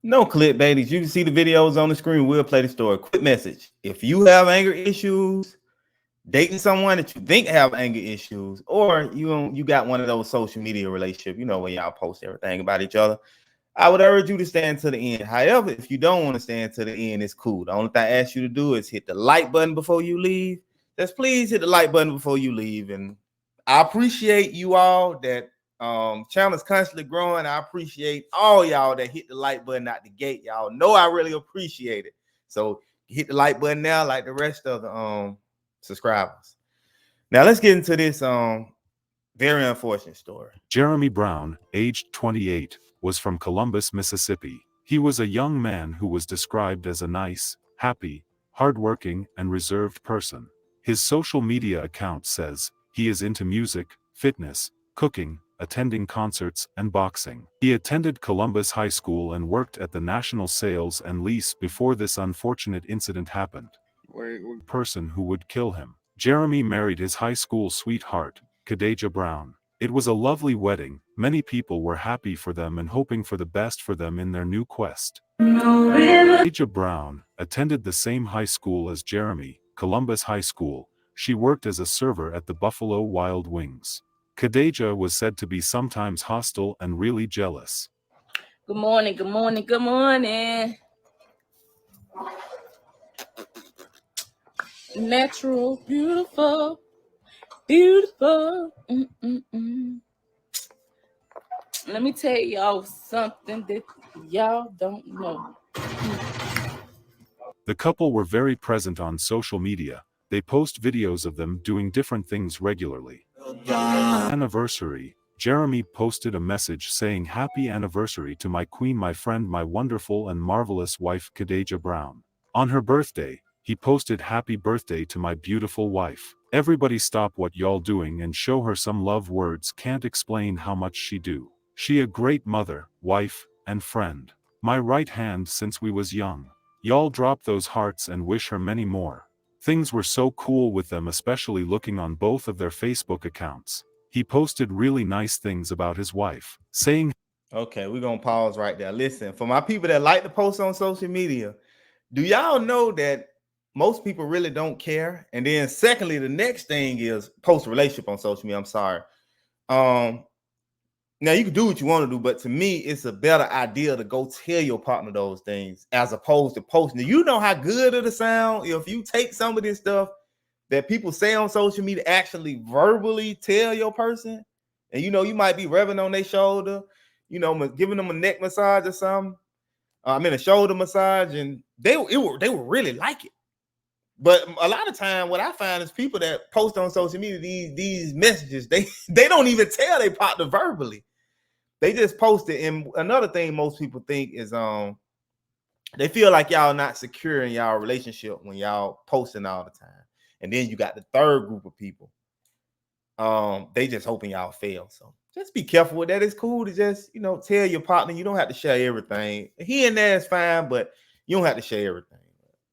No clickbait. You can see the videos on the screen. We'll play the story. Quick message. If you have anger issues, dating someone that you think have anger issues, or you got one of those social media relationships, where y'all post everything about each other, I would urge you to stand to the end. However, if you don't want to stand to the end, it's cool. The only thing I ask you to do is hit the like button before you leave. Just please hit the like button before you leave. And I appreciate you all that channel is constantly growing. I appreciate all y'all that hit the like button out the gate. Y'all know I really appreciate it. So hit the like button now, like the rest of the subscribers. Now let's get into this very unfortunate story. Jeremy Brown, aged 28, was from Columbus, Mississippi. He was a young man who was described as a nice, happy, hardworking, and reserved person. His social media account says he is into music, fitness, cooking, attending concerts, and boxing. He attended Columbus High School and worked at the National Sales and Lease before this unfortunate incident happened. Person who would kill him. Jeremy married his high school sweetheart, Khadijah Brown. It was a lovely wedding. Many people were happy for them and hoping for the best for them in their new quest. Khadijah Brown attended the same high school as Jeremy, Columbus High School. She worked as a server at the Buffalo Wild Wings. Khadijah was said to be sometimes hostile and really jealous. Good morning, good morning, good morning. Natural, beautiful, beautiful. Let me tell y'all something that y'all don't know. The couple were very present on social media. They post videos of them doing different things regularly. Anniversary. Jeremy posted a message saying happy anniversary to my queen, my friend, my wonderful and marvelous wife Khadijah Brown. On her birthday, he posted happy birthday to my beautiful wife. Everybody stop what y'all doing and show her some love. Words can't explain how much she do. She a great mother, wife, and friend. My right hand since we was young. Y'all drop those hearts and wish her many more. Things were so cool with them, especially looking on both of their Facebook accounts. He posted really nice things about his wife, saying, Okay, we're going to pause right there. Listen, for my people that like to post on social media, do y'all know that most people really don't care? And then secondly, the next thing is post relationship on social media. I'm sorry. Now you can do what you want to do, but to me, it's a better idea to go tell your partner those things as opposed to posting. You know how good it'll sound if you take some of this stuff that people say on social media, actually verbally tell your person, and you might be rubbing on their shoulder, giving them a neck massage or something. A shoulder massage, and they will really like it. But a lot of time, what I find is people that post on social media these messages, they don't even tell their partner verbally. They just post it. And another thing most people think is they feel like y'all not secure in y'all relationship when y'all posting all the time. And then you got the third group of people. They just hoping y'all fail. So just be careful with that. It's cool to just, tell your partner. You don't have to share everything. Here and there is fine, but you don't have to share everything.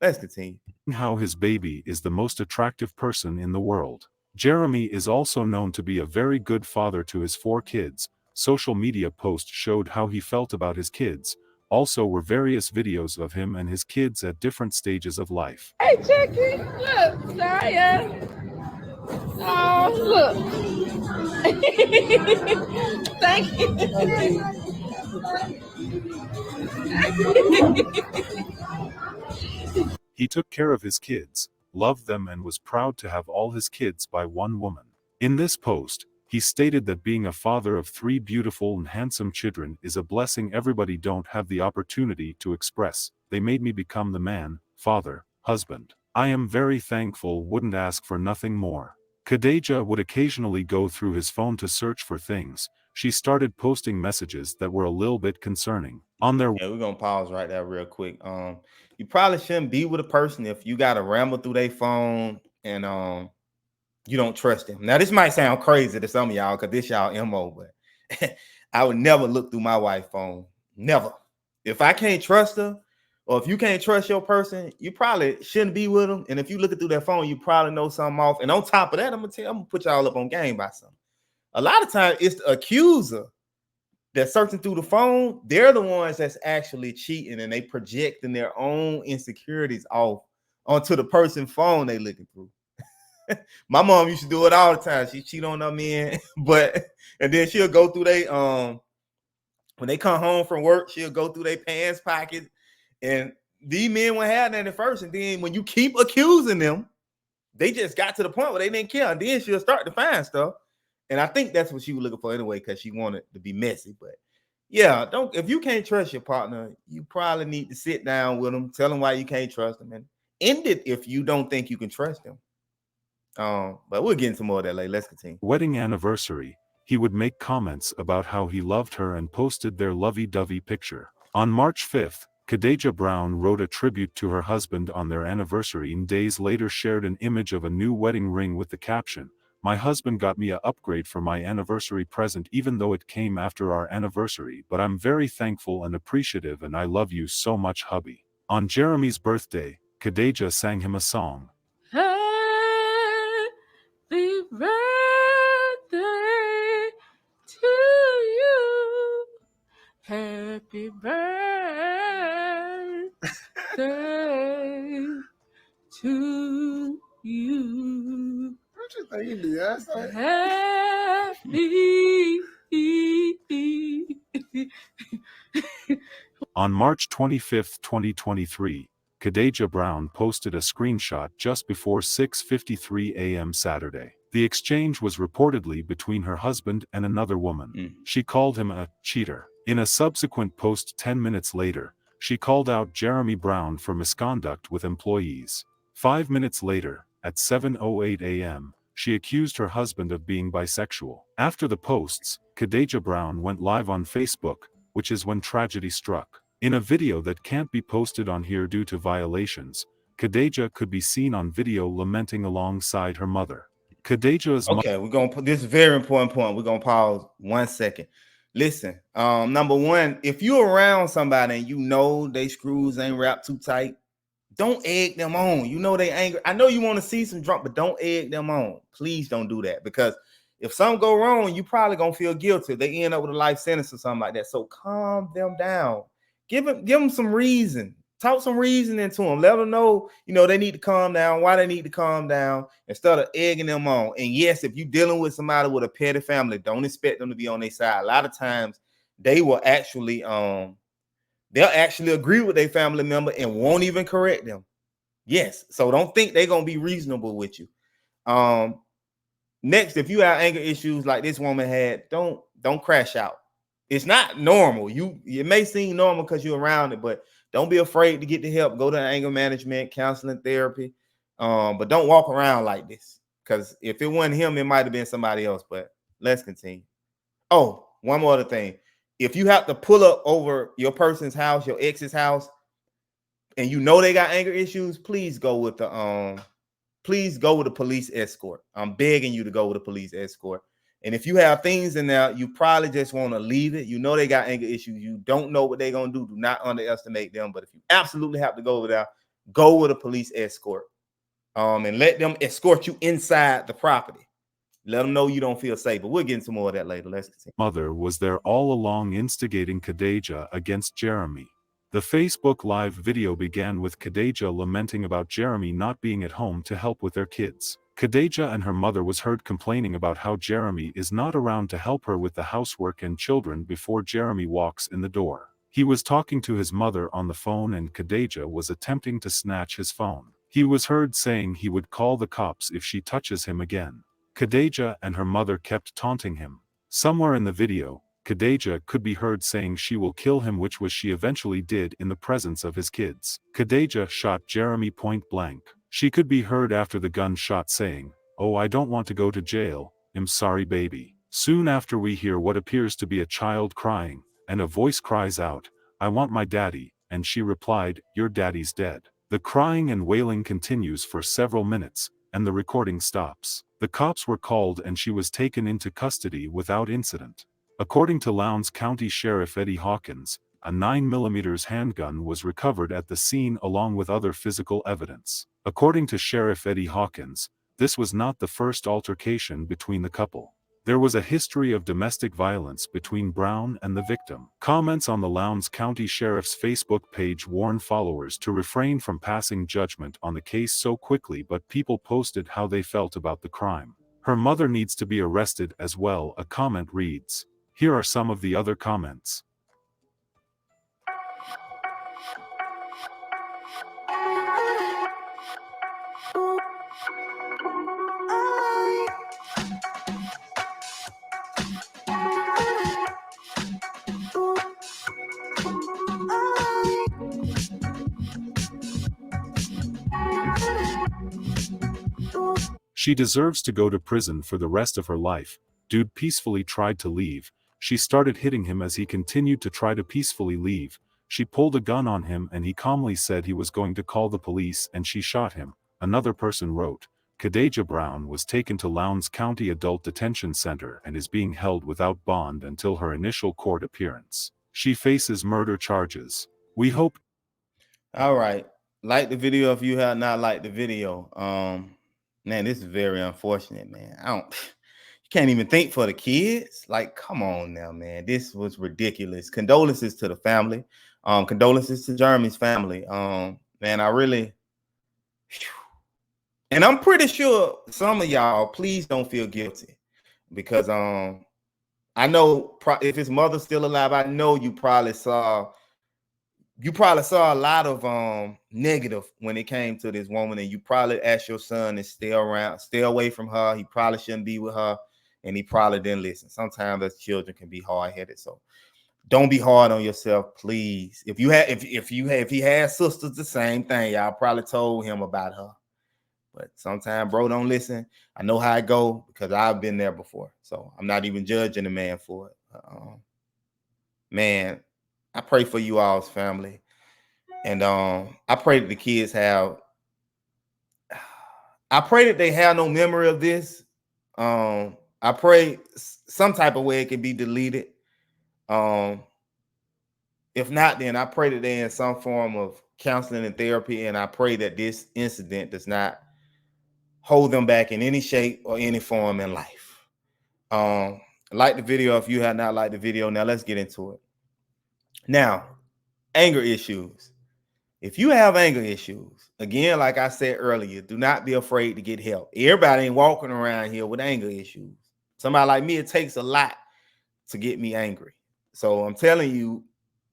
Let's continue. How his baby is the most attractive person in the world. Jeremy is also known to be a very good father to his 4 kids. Social media posts showed how he felt about his kids. Also were various videos of him and his kids at different stages of life. Hey, Chucky, look, Saya. Oh, look. Thank you. He took care of his kids, loved them, and was proud to have all his kids by one woman. In this post, he stated that being a father of 3 beautiful and handsome children is a blessing everybody don't have the opportunity to express. They made me become the man, father, husband. I am very thankful, wouldn't ask for nothing more. Khadijah would occasionally go through his phone to search for things. She started posting messages that were a little bit concerning. On their we're gonna pause right there real quick. You probably shouldn't be with a person if you gotta ramble through their phone and you don't trust them. Now, this might sound crazy to some of y'all because this y'all MO, but I would never look through my wife's phone. Never. If I can't trust her, or if you can't trust your person, you probably shouldn't be with them. And if you looking through their phone, you probably know something off. And on top of that, I'm gonna put y'all up on game by something. A lot of times it's the accuser that's searching through the phone, they're the ones that's actually cheating, and they projecting their own insecurities off onto the person's phone they looking through. My mom used to do it all the time. She cheat on her men, but and then she'll go through they when they come home from work, she'll go through their pants pocket, and these men will have that at first, and then when you keep accusing them, they just got to the point where they didn't care, and then she'll start to find stuff. And I think that's what she was looking for anyway, because she wanted to be messy. But yeah, don't if you can't trust your partner, you probably need to sit down with them, tell them why you can't trust them, and end it if you don't think you can trust them. But we'll get into more of that later. Let's continue. Wedding anniversary, he would make comments about how he loved her and posted their lovey-dovey picture. On March 5th, Khadijah Brown wrote a tribute to her husband on their anniversary and days later shared an image of a new wedding ring with the caption, "My husband got me an upgrade for my anniversary present even though it came after our anniversary, but I'm very thankful and appreciative and I love you so much, hubby." On Jeremy's birthday, Khadijah sang him a song. Happy birthday to you. Happy birthday to you. Happy. On March 25, 2023, Khadijah Brown posted a screenshot just before 6:53 a.m. Saturday. The exchange was reportedly between her husband and another woman. She called him a cheater. In a subsequent post 10 minutes later, she called out Jeremy Brown for misconduct with employees. 5 minutes later, at 7:08 a.m., she accused her husband of being bisexual. After the posts, Khadijah Brown went live on Facebook, which is when tragedy struck. In a video that can't be posted on here due to violations, Khadijah could be seen on video lamenting alongside her mother. Khadijah's okay, we're gonna put this very important point. We're gonna pause 1 second. Listen, number one, if you're around somebody and you know they screws ain't wrapped too tight, don't egg them on. You know they angry. I know you want to see some drunk, but don't egg them on. Please don't do that, because if something go wrong, you probably gonna feel guilty. They end up with a life sentence or something like that. So calm them down. Give them some reason. Talk some reason into them. Let them know, they need to calm down, why they need to calm down, instead of egging them on. And yes, if you're dealing with somebody with a petty family, don't expect them to be on their side. A lot of times they will actually they'll actually agree with their family member and won't even correct them. Yes. So don't think they're gonna be reasonable with you. Next, if you have anger issues like this woman had, don't crash out. It's not normal. It may seem normal because you're around it, but don't be afraid to get the help. Go to anger management, counseling, therapy. But don't walk around like this, because if it wasn't him, it might have been somebody else. But let's continue. Oh, one more other thing. If you have to pull up over your person's house, your ex's house, and you know they got anger issues, please go with the police escort. I'm begging you to go with a police escort. And if you have things in there, you probably just want to leave it. You know they got anger issues. You don't know what they're going to do. Do not underestimate them. But if you absolutely have to go over there, go with a police escort. And let them escort you inside the property. Let them know you don't feel safe. But we'll get into more of that later. Let's continue. Mother was there all along instigating Khadijah against Jeremy. The Facebook Live video began with Khadijah lamenting about Jeremy not being at home to help with their kids. Khadijah and her mother was heard complaining about how Jeremy is not around to help her with the housework and children before Jeremy walks in the door. He was talking to his mother on the phone and Khadijah was attempting to snatch his phone. He was heard saying he would call the cops if she touches him again. Khadijah and her mother kept taunting him. Somewhere in the video, Khadijah could be heard saying she will kill him, which was she eventually did in the presence of his kids. Khadijah shot Jeremy point blank. She could be heard after the gunshot saying, "Oh, I don't want to go to jail, I'm sorry baby." Soon after we hear what appears to be a child crying, and a voice cries out, "I want my daddy," and she replied, "Your daddy's dead." The crying and wailing continues for several minutes, and the recording stops. The cops were called and she was taken into custody without incident. According to Lowndes County Sheriff Eddie Hawkins, a 9mm handgun was recovered at the scene along with other physical evidence. According to Sheriff Eddie Hawkins, this was not the first altercation between the couple. There was a history of domestic violence between Brown and the victim. Comments on the Lowndes County Sheriff's Facebook page warned followers to refrain from passing judgment on the case so quickly, but people posted how they felt about the crime. Her mother needs to be arrested as well, a comment reads. Here are some of the other comments. She deserves to go to prison for the rest of her life. Dude peacefully tried to leave. She started hitting him as he continued to try to peacefully leave. She pulled a gun on him and he calmly said he was going to call the police and she shot him. Another person wrote, Khadijah Brown was taken to Lowndes County Adult Detention Center and is being held without bond until her initial court appearance. She faces murder charges. We hope. All right. Like the video if you have not liked the video. Man, this is very unfortunate, man. You can't even think for the kids. Like, come on now, man. This was ridiculous. Condolences to the family. Condolences to Jeremy's family. Man, I really, and I'm pretty sure some of y'all, please don't feel guilty because I know if his mother's still alive, I know you probably saw a lot of negative when it came to this woman, and you probably asked your son to stay away from her. He probably shouldn't be with her, and he probably didn't listen. Sometimes as children can be hard-headed, so don't be hard on yourself, please. If he has sisters, the same thing. Y'all probably told him about her, but sometimes bro don't listen. I know how it go because I've been there before, so I'm not even judging the man for it. Man, I pray for you all's family. And I pray that the kids I pray that they have no memory of this. I pray some type of way it can be deleted. If not, then I pray that they're in some form of counseling and therapy. And I pray that this incident does not hold them back in any shape or any form in life. Like the video if you have not liked the video. Now let's get into it. Now, anger issues. If you have anger issues, again, like I said earlier, do not be afraid to get help. Everybody ain't walking around here with anger issues. Somebody like me, it takes a lot to get me angry. So I'm telling you,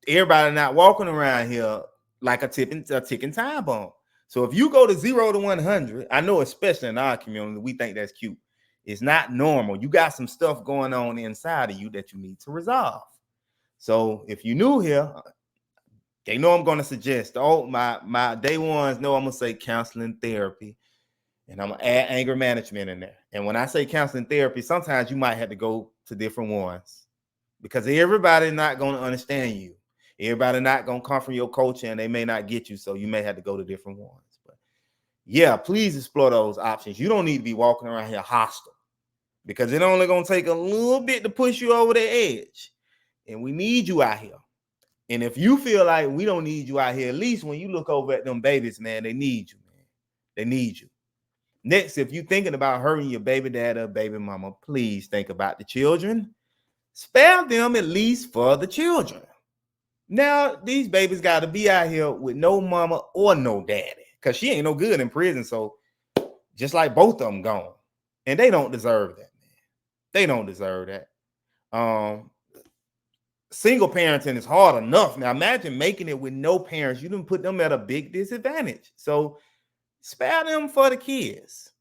everybody not walking around here like a ticking time bomb. So if you go to 0 to 100, I know especially in our community, we think that's cute. It's not normal. You got some stuff going on inside of you that you need to resolve. So if you're new here, they know I'm going to suggest, my day ones know I'm going to say counseling therapy, and I'm going to add anger management in there. And when I say counseling therapy, sometimes you might have to go to different ones because everybody's not going to understand you. Everybody not going to come from your culture and they may not get you. So you may have to go to different ones. But yeah, please explore those options. You don't need to be walking around here hostile because it's only going to take a little bit to push you over the edge. And we need you out here. And if you feel like we don't need you out here, at least when you look over at them babies, man, they need you, man. They need you. Next, if you're thinking about hurting your baby dad or baby mama, please think about the children. Spare them at least for the children. Now, these babies got to be out here with no mama or no daddy because she ain't no good in prison. So just like both of them gone. And they don't deserve that, man. They don't deserve that. Single parenting is hard enough. Now imagine making it with no parents. You didn't put them at a big disadvantage. So spare them for the kids.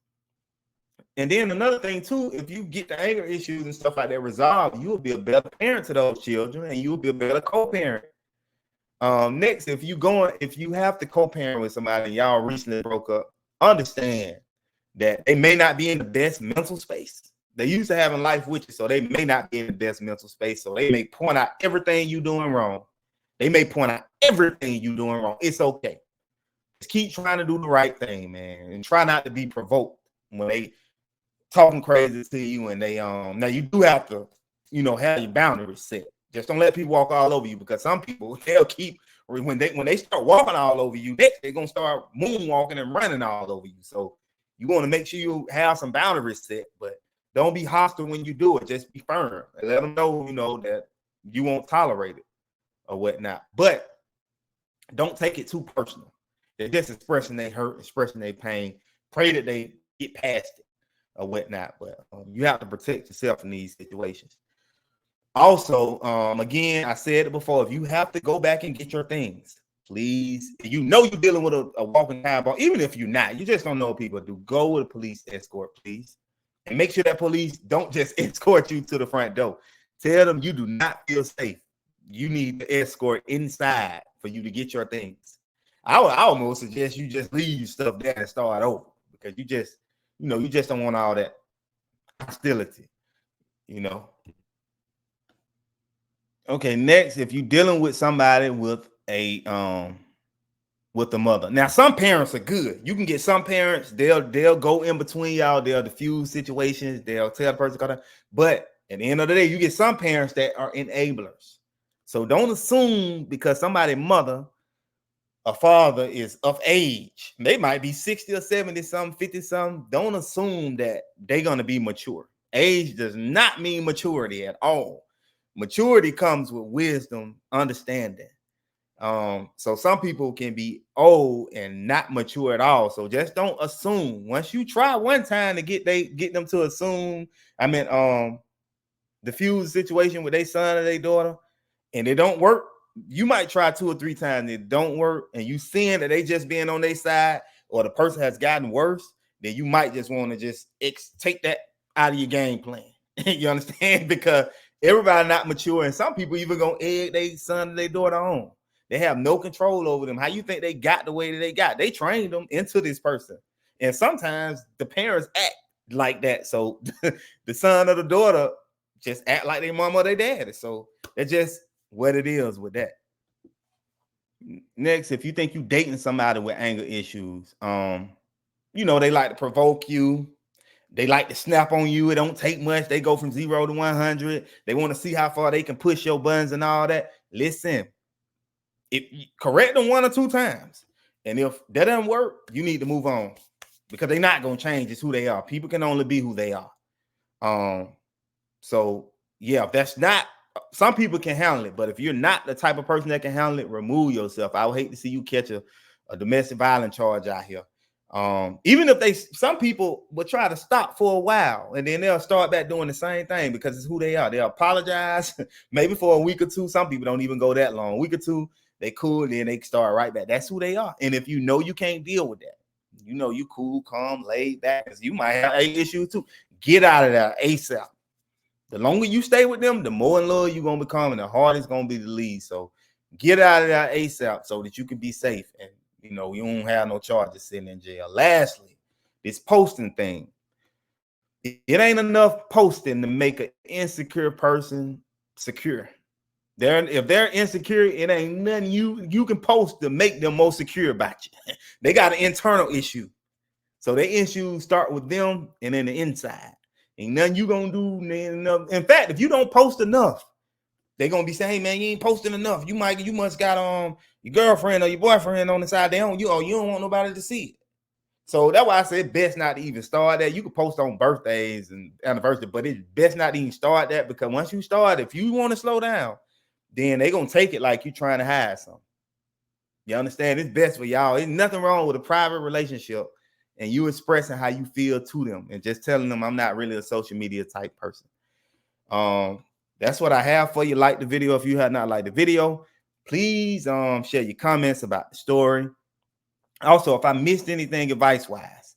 And then another thing too, if you get the anger issues and stuff like that resolved, you will be a better parent to those children and you will be a better co-parent. Next, if you have to co-parent with somebody and y'all recently broke up, understand that they may not be in the best mental space. They used to having life with you, so they may not be in the best mental space. So they may point out everything you doing wrong. They may point out everything you doing wrong. It's okay. Just keep trying to do the right thing, man, and try not to be provoked when they talking crazy to you. And they now you do have to, have your boundaries set. Just don't let people walk all over you because some people they'll keep when they start walking all over you, they're gonna start moonwalking and running all over you. So you want to make sure you have some boundaries set, but Don't be hostile when you do it. Just be firm and let them know, that you won't tolerate it or whatnot. But don't take it too personal. They're just expressing their hurt, expressing their pain. Pray that they get past it or whatnot. But you have to protect yourself in these situations. Also, again, I said it before, if you have to go back and get your things, please, you're dealing with a walking eyeball, even if you're not, you just don't know what people do. Go with a police escort, please. And make sure that police don't just escort you to the front door. Tell them you do not feel safe. You need the escort inside for you to get your things. I would almost suggest you just leave stuff there and start over, because you just don't want all that hostility, Okay, next, if you're dealing with somebody with a mother. Now, some parents are good. You can get some parents, they'll go in between y'all, they'll diffuse situations, they'll tell the person, but at the end of the day, you get some parents that are enablers. So don't assume because somebody's mother or father is of age, they might be 60 or 70 something, 50 something. Don't assume that they're going to be mature. Age does not mean maturity at all. Maturity comes with wisdom, understanding. So some people can be old and not mature at all. So just don't assume. Once you try one time to get them to assume, diffuse situation with their son or their daughter, and it don't work, you might try 2 or 3 times, and it don't work, and you seeing that they just being on their side, or the person has gotten worse, then you might just want to just take that out of your game plan. You understand? Because everybody not mature, and some people even gonna egg their son or their daughter on. They have no control over them. How you think they got the way that they got? They trained them into this person. And sometimes the parents act like that. So the son or the daughter just act like their mom or their daddy. So that's just what it is with that. Next, if you think you dating somebody with anger issues, they like to provoke you. They like to snap on you. It don't take much. They go from 0 to 100. They want to see how far they can push your buttons and all that. Listen, if you correct them 1 or 2 times, and if that doesn't work, you need to move on, because they're not going to change. It's who they are. People can only be who they are. So yeah, if that's not, some people can handle it, but if you're not the type of person that can handle it, remove yourself. I would hate to see you catch a domestic violence charge out here. Even if some people will try to stop for a while, and then they'll start back doing the same thing because it's who they are. They'll apologize maybe for a week or 2. Some people don't even go that long. A week or 2, they cool, and then they start right back. That's who they are. And if you can't deal with that, you cool, calm, laid back, because you might have an issue too. Get out of there ASAP. The longer you stay with them, the more in love you're gonna become, and the harder it's gonna be to leave. So get out of there ASAP so that you can be safe, and you don't have no charges sitting in jail. Lastly, this posting thing. It ain't enough posting to make an insecure person secure. If they're insecure, it ain't nothing you can post to make them more secure about you. They got an internal issue. So their issues start with them and then the inside. Ain't nothing you gonna do. In fact, if you don't post enough, they're gonna be saying, hey man, you ain't posting enough. You must got your girlfriend or your boyfriend on the side. You don't want nobody to see it. So that's why I said best not to even start that. You can post on birthdays and anniversaries, but it's best not to even start that, because once you start, if you want to slow down, then they're gonna take it like you're trying to hide something. You understand? It's best for y'all. There's nothing wrong with a private relationship and you expressing how you feel to them and just telling them I'm not really a social media type person. That's what I have for you. Like the video. If you have not liked the video, please share your comments about the story. Also, if I missed anything advice-wise,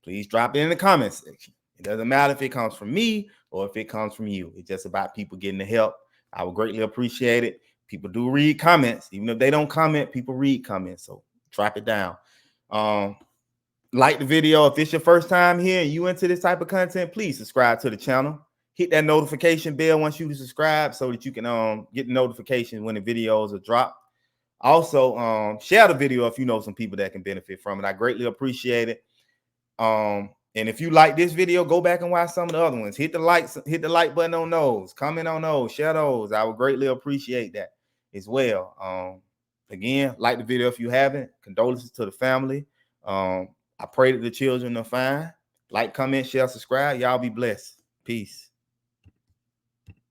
please drop it in the comment section. It doesn't matter if it comes from me or if it comes from you. It's just about people getting the help. I would greatly appreciate it. People do read comments. Even if they don't comment, people read comments. So drop it down. Like the video. If it's your first time here and you into this type of content, please subscribe to the channel. Hit that notification bell once you subscribe so that you can get the notification when the videos are dropped. Also, share the video if you know some people that can benefit from it. I greatly appreciate it. And if you like this video, go back and watch some of the other ones. Hit the like button on those, comment on those, share those. I would greatly appreciate that as well. Again, like the video if you haven't. Condolences to the family. I pray that the children are fine. Like, comment, share, subscribe. Y'all be blessed. Peace.